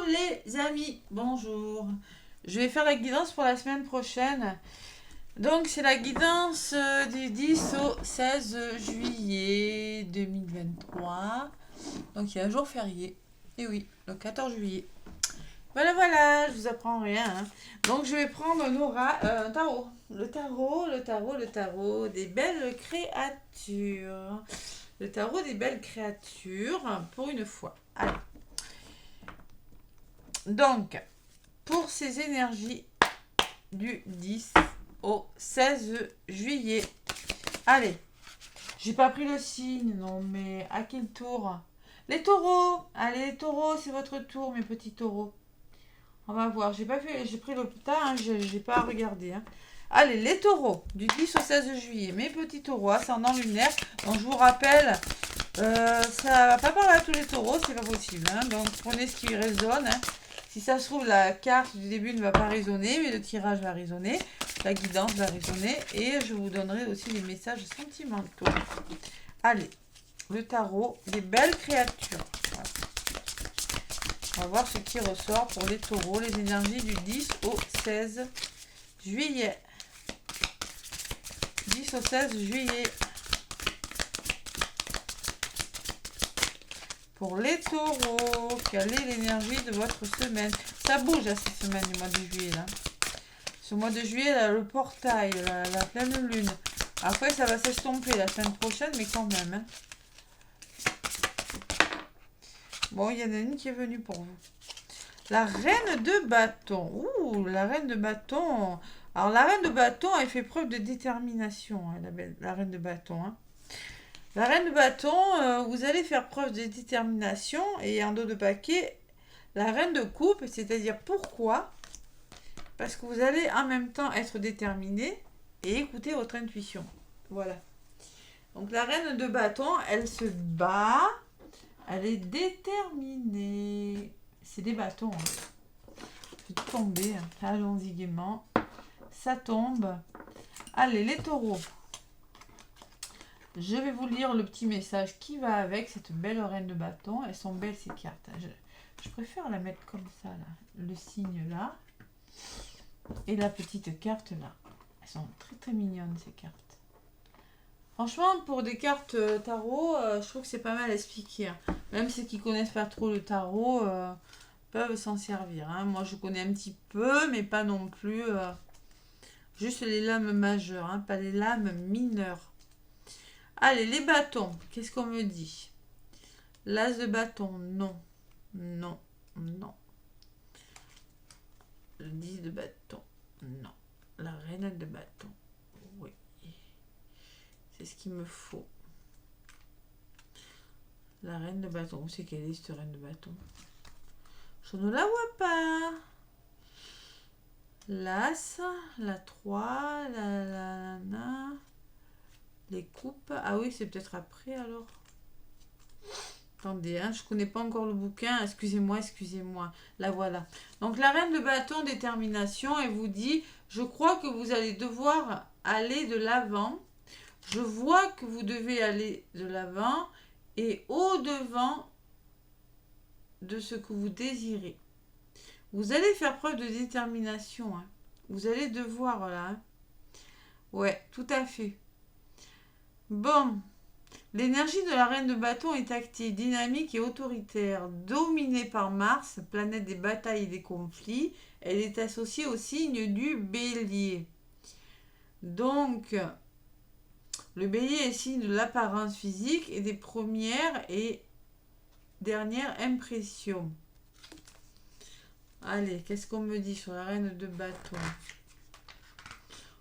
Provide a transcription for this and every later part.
les amis, bonjour. Je vais faire la guidance pour la semaine prochaine. Donc c'est la guidance du 10 au 16 juillet 2023. Donc il y a un jour férié. Et oui, le 14 juillet. Voilà, je vous apprends rien. Hein. Donc je vais prendre un tarot. Le tarot des belles créatures. Le tarot des belles créatures pour une fois. Allez. Donc, pour ces énergies du 10 au 16 juillet. Allez, j'ai pas pris le signe, non, mais à quel tour? Les taureaux. Allez, les taureaux, c'est votre tour, mes petits taureaux. On va voir, j'ai pris le tas, hein, j'ai pas regardé. Hein. Allez, les taureaux, du 10 au 16 juillet, mes petits taureaux, ascendant lunaire. Donc, je vous rappelle, ça va pas parler à tous les taureaux, c'est pas possible. Hein. Donc, prenez ce qui résonne. Hein. Si ça se trouve, la carte du début ne va pas résonner, mais le tirage va résonner, la guidance va résonner, et je vous donnerai aussi des messages sentimentaux. Allez, le tarot des belles créatures. Voilà. On va voir ce qui ressort pour les taureaux, les énergies du 10 au 16 juillet. 10 au 16 juillet. Pour les taureaux, quelle est l'énergie de votre semaine? Ça bouge à cette semaine du mois de juillet. Là. Ce mois de juillet, là, le portail, la pleine lune. Après, ça va s'estomper la semaine prochaine, mais quand même. Hein. Bon, il y en a une qui est venue pour vous. La reine de bâton. Ouh, la reine de bâton. Alors, la reine de bâton, elle fait preuve de détermination, hein, la reine de bâton. Hein. La reine de bâton, vous allez faire preuve de détermination. Et en dos de paquet, la reine de coupe, c'est-à-dire pourquoi? Parce que vous allez en même temps être déterminé et écouter votre intuition. Voilà. Donc la reine de bâton, elle se bat. Elle est déterminée. C'est des bâtons. Hein. Je vais tomber. Hein. Allons-y gaiement. Ça tombe. Allez, les taureaux. Je vais vous lire le petit message qui va avec cette belle reine de bâton. Elles sont belles ces cartes. Je préfère la mettre comme ça, là. Le signe là. Et la petite carte là. Elles sont très très mignonnes ces cartes. Franchement, pour des cartes tarot, je trouve que c'est pas mal expliqué. Hein. Même ceux qui connaissent pas trop le tarot peuvent s'en servir. Hein. Moi, je connais un petit peu, mais pas non plus. Juste les lames majeures, hein, pas les lames mineures. Allez, les bâtons. Qu'est-ce qu'on me dit? L'as de bâton, non. Non. Le 10 de bâton, non. La reine de bâton, oui. C'est ce qu'il me faut. La reine de bâton, où c'est qu'elle est cette reine de bâton? Je ne la vois pas. L'as, la 3, la les coupes. Ah oui, c'est peut-être après alors. Attendez, hein, je ne connais pas encore le bouquin. Excusez-moi. La voilà. Donc, la reine de bâton, détermination, elle vous dit, je crois que vous allez devoir aller de l'avant. Je vois que vous devez aller de l'avant et au-devant de ce que vous désirez. Vous allez faire preuve de détermination. Hein. Vous allez devoir, là. Hein. Ouais, tout à fait. Bon. L'énergie de la reine de bâton est active, dynamique et autoritaire. Dominée par Mars, planète des batailles et des conflits, elle est associée au signe du bélier. Donc, le bélier est signe de l'apparence physique et des premières et dernières impressions. Allez, qu'est-ce qu'on me dit sur la reine de bâton?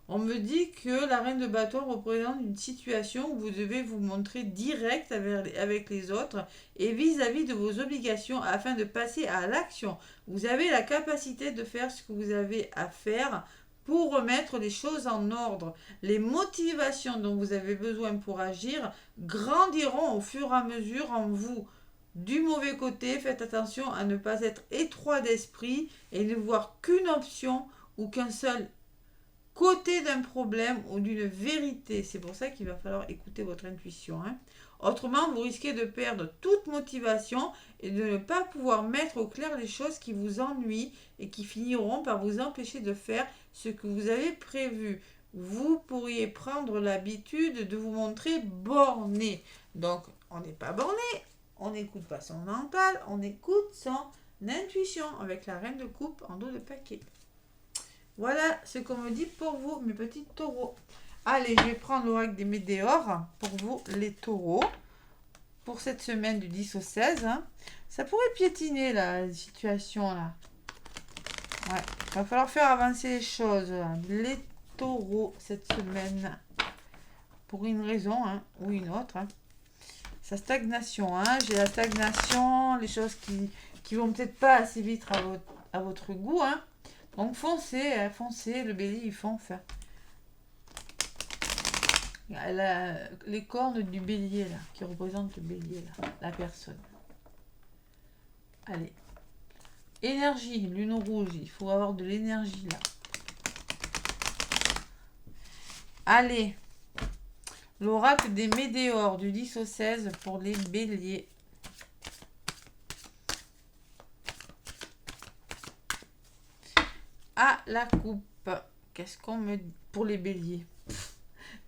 On me dit que la reine de bâton représente une situation où vous devez vous montrer direct avec les autres et vis-à-vis de vos obligations afin de passer à l'action. Vous avez la capacité de faire ce que vous avez à faire pour remettre les choses en ordre. Les motivations dont vous avez besoin pour agir grandiront au fur et à mesure en vous. Du mauvais côté, faites attention à ne pas être étroit d'esprit et ne voir qu'une option ou qu'un seul côté d'un problème ou d'une vérité. C'est pour ça qu'il va falloir écouter votre intuition. Hein. Autrement, vous risquez de perdre toute motivation et de ne pas pouvoir mettre au clair les choses qui vous ennuient et qui finiront par vous empêcher de faire ce que vous avez prévu. Vous pourriez prendre l'habitude de vous montrer borné. Donc, on n'est pas borné, on n'écoute pas son mental, on écoute son intuition avec la reine de coupe en dos de paquet. Voilà ce qu'on me dit pour vous, mes petits taureaux. Allez, je vais prendre l'oracle des météores pour vous, les taureaux, pour cette semaine du 10 au 16. Hein. Ça pourrait piétiner, la situation, là. Ouais, il va falloir faire avancer les choses, là. Les taureaux, cette semaine, pour une raison hein, ou une autre. Hein. Sa stagnation, hein. J'ai la stagnation, les choses qui vont peut-être pas assez vite à votre goût. Hein. Donc, foncez, hein, foncez, le bélier, il fonce. Hein. Les cornes du bélier là, qui représentent le bélier là, la personne. Allez. Énergie, lune rouge, il faut avoir de l'énergie là. Allez. L'oracle des météores du 10 au 16 pour les béliers. À la coupe. Qu'est-ce qu'on me dit pour les béliers?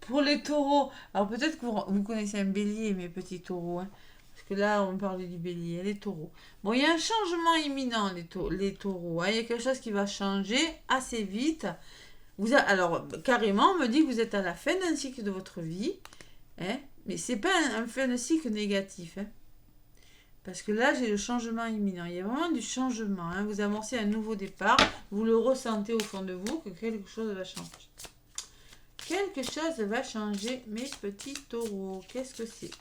Pour les taureaux, alors peut-être que vous connaissez un bélier, mes petits taureaux, hein, parce que là, on parlait du bélier, les taureaux. Bon, il y a un changement imminent, les taureaux. Hein, il y a quelque chose qui va changer assez vite. Alors, carrément, on me dit que vous êtes à la fin d'un cycle de votre vie, hein, mais c'est pas un fin de cycle négatif. Hein, parce que là, j'ai le changement imminent. Il y a vraiment du changement. Hein, vous amorcez un nouveau départ. Vous le ressentez au fond de vous que quelque chose va changer. Quelque chose va changer, mes petits taureaux. Qu'est-ce que c'est?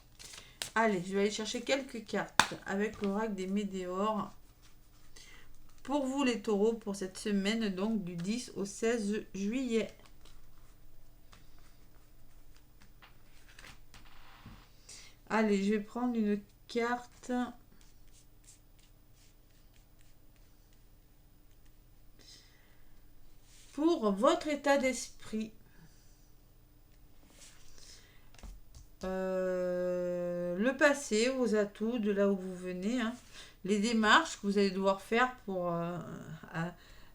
Allez, je vais aller chercher quelques cartes avec l'oracle des météores. Pour vous, les taureaux, pour cette semaine, donc du 10 au 16 juillet. Allez, je vais prendre une carte. Pour votre état d'esprit. Le passé, vos atouts, de là où vous venez, hein, les démarches que vous allez devoir faire pour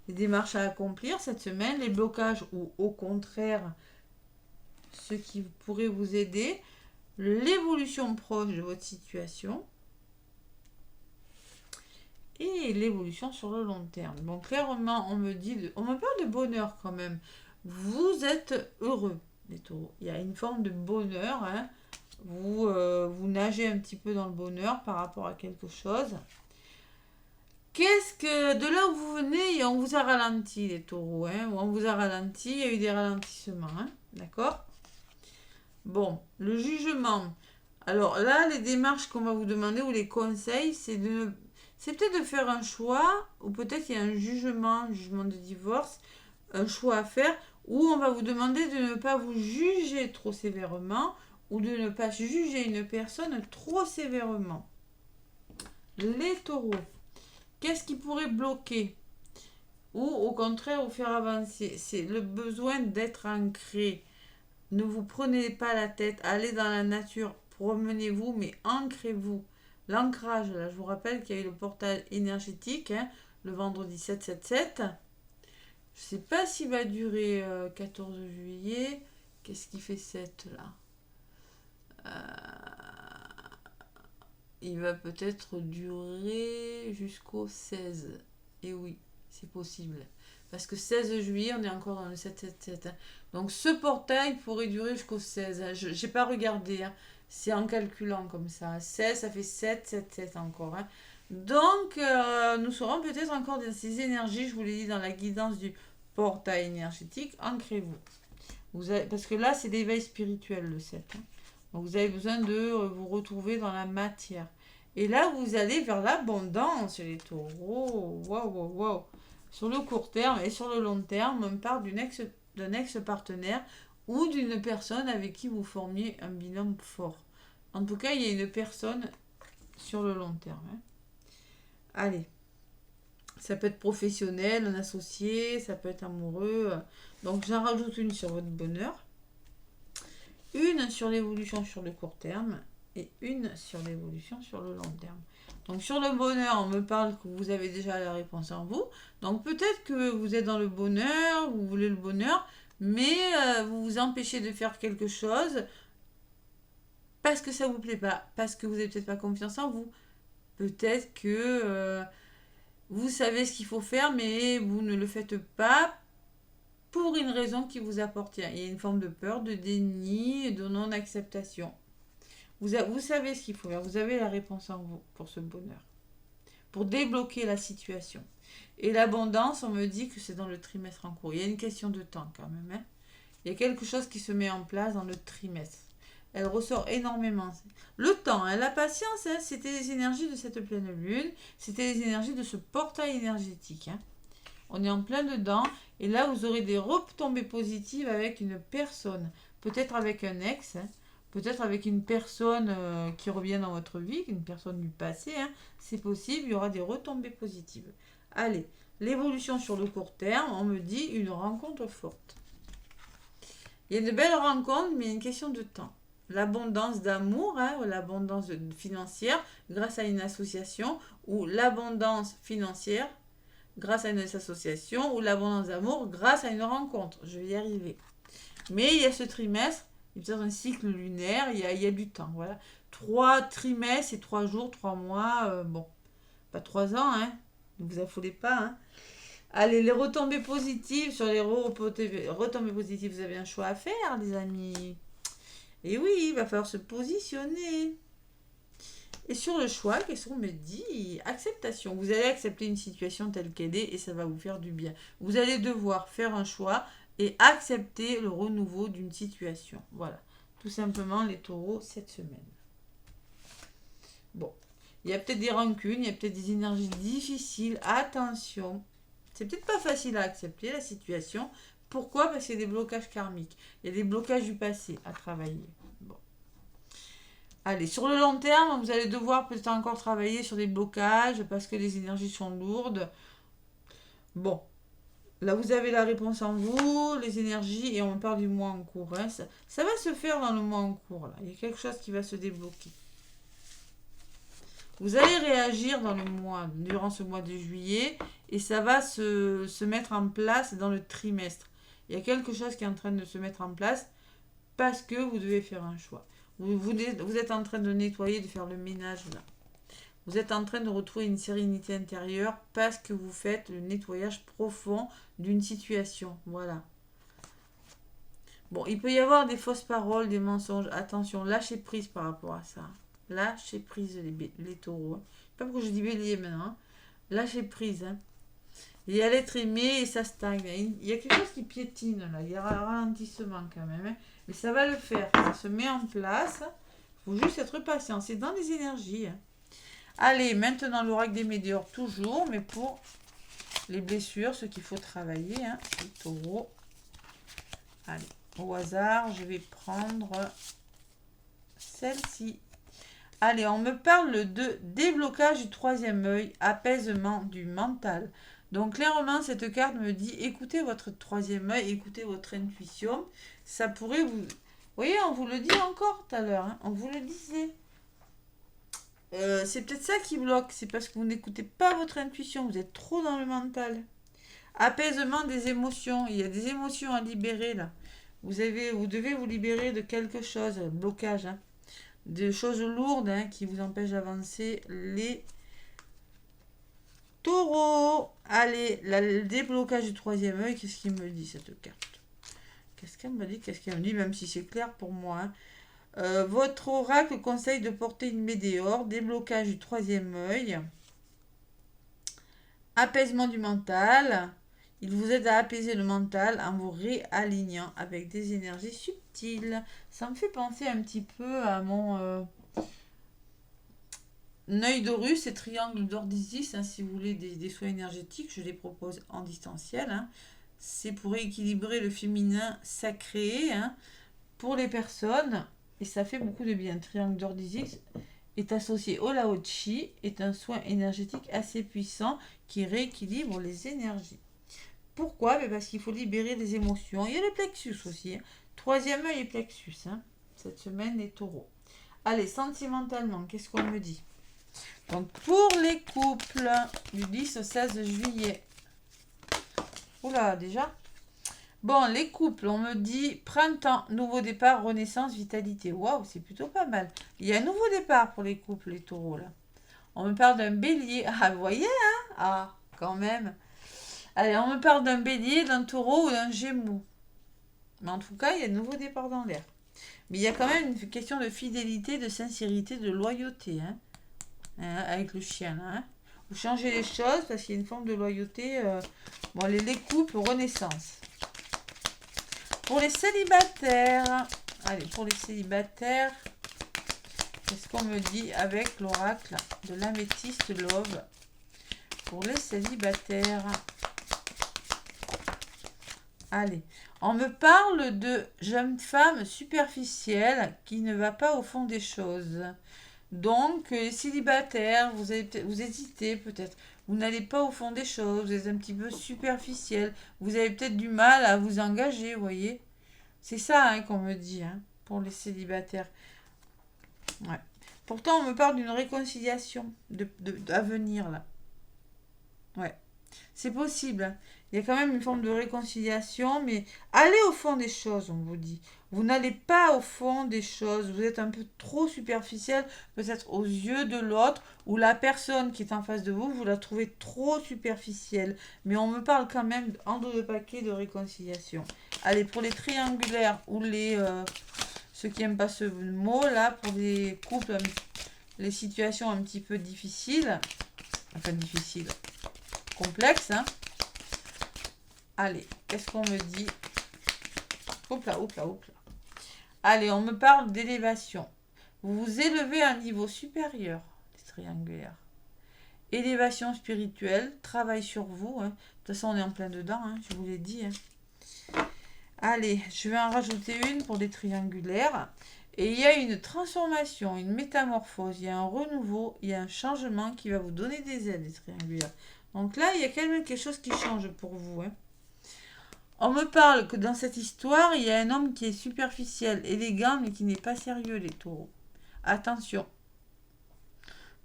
les démarches à accomplir cette semaine, les blocages ou au contraire ce qui pourrait vous aider, l'évolution proche de votre situation et l'évolution sur le long terme. Donc clairement, on me parle de bonheur quand même. Vous êtes heureux, les taureaux. Il y a une forme de bonheur, hein. Vous nagez un petit peu dans le bonheur par rapport à quelque chose. Qu'est-ce que... De là où vous venez, on vous a ralenti, les taureaux. Hein, on vous a ralenti, il y a eu des ralentissements. Hein, d'accord? Bon, le jugement. Alors là, les démarches qu'on va vous demander ou les conseils, c'est peut-être de faire un choix, ou peut-être il y a un jugement de divorce, un choix à faire, où on va vous demander de ne pas vous juger trop sévèrement, ou de ne pas juger une personne trop sévèrement. Les taureaux, qu'est-ce qui pourrait bloquer? Ou au contraire vous faire avancer? C'est le besoin d'être ancré. Ne vous prenez pas la tête, allez dans la nature, promenez-vous, mais ancrez-vous. L'ancrage, là, je vous rappelle qu'il y a eu le portail énergétique, hein, le vendredi 7-7-7. Je ne sais pas s'il va durer 14 juillet. Qu'est-ce qui fait 7 là? Il va peut-être durer jusqu'au 16. Et oui, c'est possible. Parce que 16 juillet, on est encore dans le 7-7-7. Hein. Donc ce portail pourrait durer jusqu'au 16. Hein. Je n'ai pas regardé. Hein. C'est en calculant comme ça. 16, ça fait 7-7-7 encore. Hein. Donc nous serons peut-être encore dans ces énergies. Je vous l'ai dit dans la guidance du portail énergétique. Ancrez-vous. Parce que là, c'est l'éveil spirituel le 7. Hein. Donc vous avez besoin de vous retrouver dans la matière. Et là, vous allez vers l'abondance, les taureaux. Waouh, waouh. Sur le court terme et sur le long terme, on parle d'un ex-partenaire ou d'une personne avec qui vous formiez un binôme fort. En tout cas, il y a une personne sur le long terme. Hein. Allez. Ça peut être professionnel, un associé, ça peut être amoureux. Donc j'en rajoute une sur votre bonheur. Une sur l'évolution sur le court terme et une sur l'évolution sur le long terme. Donc sur le bonheur, on me parle que vous avez déjà la réponse en vous. Donc peut-être que vous êtes dans le bonheur, vous voulez le bonheur, mais vous vous empêchez de faire quelque chose parce que ça vous plaît pas, parce que vous n'avez peut-être pas confiance en vous. Peut-être que vous savez ce qu'il faut faire, mais vous ne le faites pas pour une raison qui vous appartient. Il y a une forme de peur, de déni, de non-acceptation. Vous savez ce qu'il faut faire, vous avez la réponse en vous pour ce bonheur, pour débloquer la situation. Et l'abondance, on me dit que c'est dans le trimestre en cours. Il y a une question de temps quand même. Hein. Il y a quelque chose qui se met en place dans le trimestre. Elle ressort énormément. Le temps, hein, la patience, hein, c'était les énergies de cette pleine lune, c'était les énergies de ce portail énergétique. Hein. On est en plein dedans, et là vous aurez des retombées positives avec une personne, peut-être avec un ex, hein, peut-être avec une personne qui revient dans votre vie, une personne du passé, hein, c'est possible, il y aura des retombées positives. Allez, l'évolution sur le court terme, on me dit une rencontre forte. Il y a de belles rencontres, mais il y a une question de temps. L'abondance d'amour, hein, ou l'abondance financière grâce à une association, ou l'abondance financière grâce à une association, ou l'abondance d'amour grâce à une rencontre. Je vais y arriver. Mais il y a ce trimestre, il y a un cycle lunaire, il y a du temps. Voilà. 3 trimestres et 3 jours, 3 mois, bon, pas 3 ans, hein. Ne vous affolez pas, hein. Allez, les retombées positives, sur les retombées positives, vous avez un choix à faire, les amis. Et oui, il va falloir se positionner. Et sur le choix, qu'est-ce qu'on me dit? Acceptation. Vous allez accepter une situation telle qu'elle est et ça va vous faire du bien. Vous allez devoir faire un choix et accepter le renouveau d'une situation. Voilà. Tout simplement les taureaux cette semaine. Bon. Il y a peut-être des rancunes, il y a peut-être des énergies difficiles. Attention. C'est peut-être pas facile à accepter la situation. Pourquoi? Parce qu'il y a des blocages karmiques. Il y a des blocages du passé à travailler. Bon. Allez, sur le long terme, vous allez devoir peut-être encore travailler sur des blocages parce que les énergies sont lourdes. Bon. Là, vous avez la réponse en vous, les énergies, et on parle du mois en cours. Hein. Ça va se faire dans le mois en cours. Là. Il y a quelque chose qui va se débloquer. Vous allez réagir dans le mois, durant ce mois de juillet, et ça va se mettre en place dans le trimestre. Il y a quelque chose qui est en train de se mettre en place parce que vous devez faire un choix. Vous êtes en train de nettoyer, de faire le ménage là. Vous êtes en train de retrouver une sérénité intérieure parce que vous faites le nettoyage profond d'une situation. Voilà. Bon, il peut y avoir des fausses paroles, des mensonges. Attention, lâchez prise par rapport à ça. Lâchez prise les taureaux. Hein. Pas pourquoi je dis bélier maintenant. Hein. Lâchez prise. Hein. Il y a l'être aimé et ça stagne. Il y a quelque chose qui piétine là. Il y a un ralentissement quand même. Hein. Mais ça va le faire. Ça se met en place. Il faut juste être patient. C'est dans les énergies. Hein. Allez, maintenant l'oracle des médiors toujours. Mais pour les blessures, ce qu'il faut travailler. Hein, les taureaux. Allez, au hasard, je vais prendre celle-ci. Allez, on me parle de déblocage du troisième œil, apaisement du mental. Donc clairement, cette carte me dit écoutez votre troisième œil, écoutez votre intuition. Ça pourrait vous... Vous voyez, on vous le dit encore tout à l'heure, hein, on vous le disait. C'est peut-être ça qui bloque, c'est parce que vous n'écoutez pas votre intuition, vous êtes trop dans le mental. Apaisement des émotions, il y a des émotions à libérer là. Vous devez vous libérer de quelque chose, blocage, hein. De choses lourdes hein, qui vous empêchent d'avancer les taureaux. Allez, le déblocage du troisième œil, qu'est-ce qu'il me dit cette carte? Qu'est-ce qu'elle me dit? Qu'est-ce qu'elle me dit? Même si c'est clair pour moi. Hein. Votre oracle conseille de porter une météore, déblocage du troisième œil, apaisement du mental. Il vous aide à apaiser le mental en vous réalignant avec des énergies subtiles. Ça me fait penser un petit peu à mon œil d'Horus et triangle d'or d'Isis. Hein, si vous voulez des soins énergétiques, je les propose en distanciel. Hein. C'est pour équilibrer le féminin sacré hein, pour les personnes. Et ça fait beaucoup de bien. Triangle d'or d'Isis est associé au Lao Chi, est un soin énergétique assez puissant qui rééquilibre les énergies. Pourquoi? Parce qu'il faut libérer les émotions. Il y a le plexus aussi. Hein. Troisième œil et plexus. Hein. Cette semaine, les taureaux. Allez, sentimentalement, qu'est-ce qu'on me dit? Donc, pour les couples du 10 au 16 juillet. Oula, déjà. Bon, les couples, on me dit printemps, nouveau départ, renaissance, vitalité. Waouh, c'est plutôt pas mal. Il y a un nouveau départ pour les couples, les taureaux, là. On me parle d'un bélier. Ah, vous voyez, hein? Ah, quand même. Allez, on me parle d'un bélier, d'un taureau ou d'un gémeaux. Mais en tout cas, il y a un nouveau départ dans l'air. Mais il y a quand même une question de fidélité, de sincérité, de loyauté, hein, avec le chien, là, hein. Vous changez les choses parce qu'il y a une forme de loyauté. Bon, les couples, renaissance. Pour les célibataires, allez, pour les célibataires, qu'est-ce qu'on me dit avec l'oracle de l'améthyste love pour les célibataires? Allez, on me parle de jeune femme superficielle qui ne va pas au fond des choses. Donc, les célibataires, vous hésitez peut-être. Vous n'allez pas au fond des choses, vous êtes un petit peu superficiel. Vous avez peut-être du mal à vous engager, vous voyez. C'est ça, hein, qu'on me dit, hein, pour les célibataires. Ouais. Pourtant, on me parle d'une réconciliation à venir, là. Ouais. C'est possible, hein. Il y a quand même une forme de réconciliation, mais allez au fond des choses, on vous dit. Vous n'allez pas au fond des choses. Vous êtes un peu trop superficiel, peut-être aux yeux de l'autre, ou la personne qui est en face de vous, vous la trouvez trop superficielle. Mais on me parle quand même en deux paquets de réconciliation. Allez, pour les triangulaires ou ceux qui n'aiment pas ce mot-là, pour les couples, les situations un petit peu difficiles, enfin difficiles, complexes, hein. Allez, qu'est-ce qu'on me dit? Hop là, hop là, hop là. Allez, on me parle d'élévation. Vous vous élevez à un niveau supérieur, les triangulaires. Élévation spirituelle, travail sur vous, hein. De toute façon, on est en plein dedans, hein, je vous l'ai dit, hein. Allez, je vais en rajouter une pour les triangulaires. Et il y a une transformation, une métamorphose, il y a un renouveau, il y a un changement qui va vous donner des ailes, les triangulaires. Donc là, il y a quand même quelque chose qui change pour vous, hein. On me parle que dans cette histoire, il y a un homme qui est superficiel, élégant, mais qui n'est pas sérieux, les taureaux. Attention.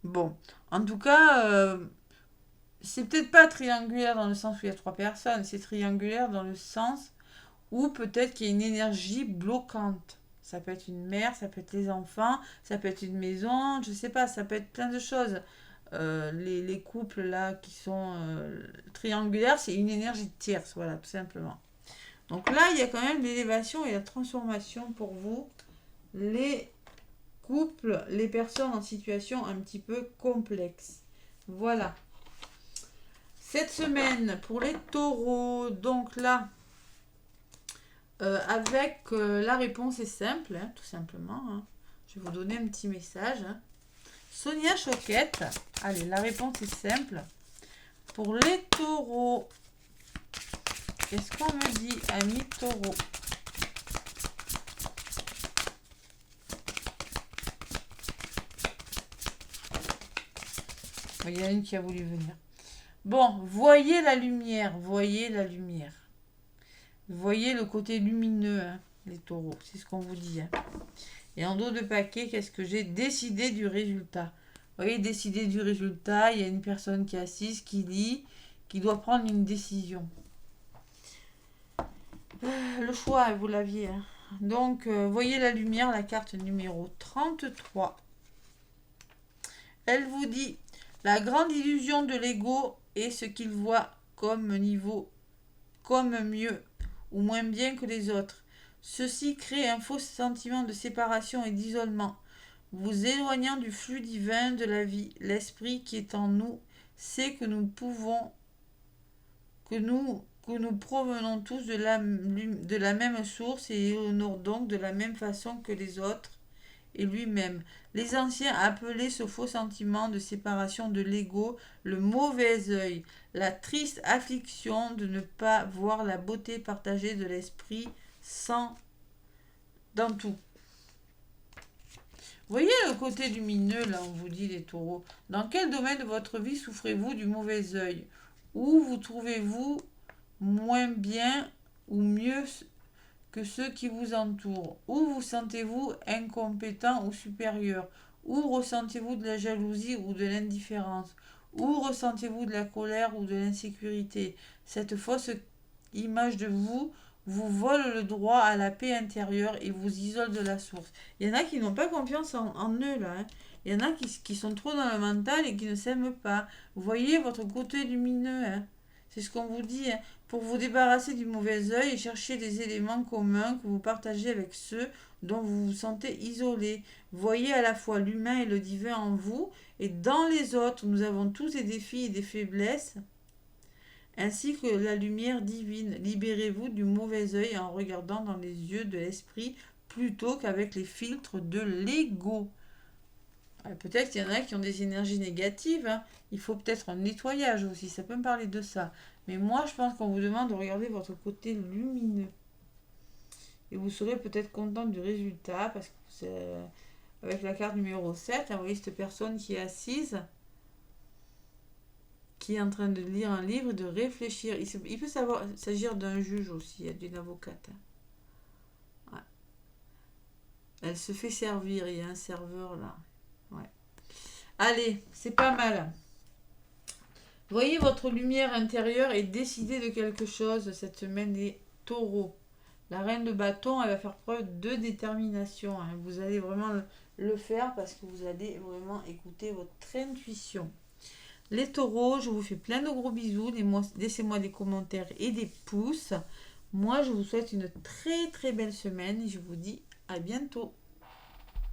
Bon, en tout cas, c'est peut-être pas triangulaire dans le sens où il y a 3 personnes, c'est triangulaire dans le sens où peut-être qu'il y a une énergie bloquante. Ça peut être une mère, ça peut être les enfants, ça peut être une maison, je sais pas, ça peut être plein de choses. Les couples là qui sont triangulaires, c'est une énergie tierce, voilà, tout simplement. Donc là, il y a quand même l'élévation et la transformation pour vous, les couples, les personnes en situation un petit peu complexe. Voilà. Cette semaine, pour les taureaux, donc là, avec la réponse est simple, hein, tout simplement, hein. Je vais vous donner un petit message, hein. Sonia Choquette, allez, la réponse est simple. Pour les taureaux, qu'est-ce qu'on me dit, amis taureaux? Il y en a une qui a voulu venir. Bon, voyez la lumière, voyez la lumière. Voyez le côté lumineux, hein, les taureaux, c'est ce qu'on vous dit, hein. Et en dos de paquet, qu'est-ce que j'ai? Décider du résultat. Vous voyez, décider du résultat, il y a une personne qui est assise, qui lit, qui doit prendre une décision. Le choix, vous l'aviez, hein. Donc, voyez la lumière, la carte numéro 33. Elle vous dit, la grande illusion de l'ego est ce qu'il voit comme niveau, comme mieux ou moins bien que les autres. Ceci crée un faux sentiment de séparation et d'isolement, vous éloignant du flux divin de la vie. L'esprit qui est en nous sait que nous pouvons, que nous provenons tous de la même source et honore donc de la même façon que les autres et lui-même. Les anciens appelaient ce faux sentiment de séparation de l'ego le mauvais œil, la triste affliction de ne pas voir la beauté partagée de l'esprit dans tout. Voyez le côté lumineux, là, on vous dit, les taureaux. Dans quel domaine de votre vie souffrez-vous du mauvais œil? Où vous trouvez-vous moins bien ou mieux que ceux qui vous entourent? Ou vous sentez-vous incompétent ou supérieur? Ou ressentez-vous de la jalousie ou de l'indifférence? Ou ressentez-vous de la colère ou de l'insécurité? Cette fausse image de vous vous vole le droit à la paix intérieure et vous isole de la source. Il y en a qui n'ont pas confiance en eux, là. Hein. Il y en a qui sont trop dans le mental et qui ne s'aiment pas. Vous voyez votre côté lumineux. Hein. C'est ce qu'on vous dit. Hein. Pour vous débarrasser du mauvais œil et chercher des éléments communs que vous partagez avec ceux dont vous vous sentez isolé. Voyez à la fois l'humain et le divin en vous et dans les autres. Nous avons tous des défis et des faiblesses ainsi que la lumière divine. Libérez-vous du mauvais œil en regardant dans les yeux de l'esprit plutôt qu'avec les filtres de l'ego. Peut-être qu'il y en a qui ont des énergies négatives. Hein. Il faut peut-être un nettoyage aussi. Ça peut me parler de ça. Mais moi, je pense qu'on vous demande de regarder votre côté lumineux. Et vous serez peut-être content du résultat parce que c'est avec la carte numéro 7, vous voyez cette personne qui est assise, qui est en train de lire un livre et de réfléchir. Il peut s'agir d'un juge aussi, d'une avocate. Ouais. Elle se fait servir, il y a un serveur là. Ouais. Allez, c'est pas mal. Voyez votre lumière intérieure et décidez de quelque chose cette semaine des taureaux. La reine de bâton, elle va faire preuve de détermination. Hein. Vous allez vraiment le faire parce que vous allez vraiment écouter votre intuition. Les taureaux, je vous fais plein de gros bisous. Laissez-moi des commentaires et des pouces. Moi, je vous souhaite une très très belle semaine et je vous dis à bientôt.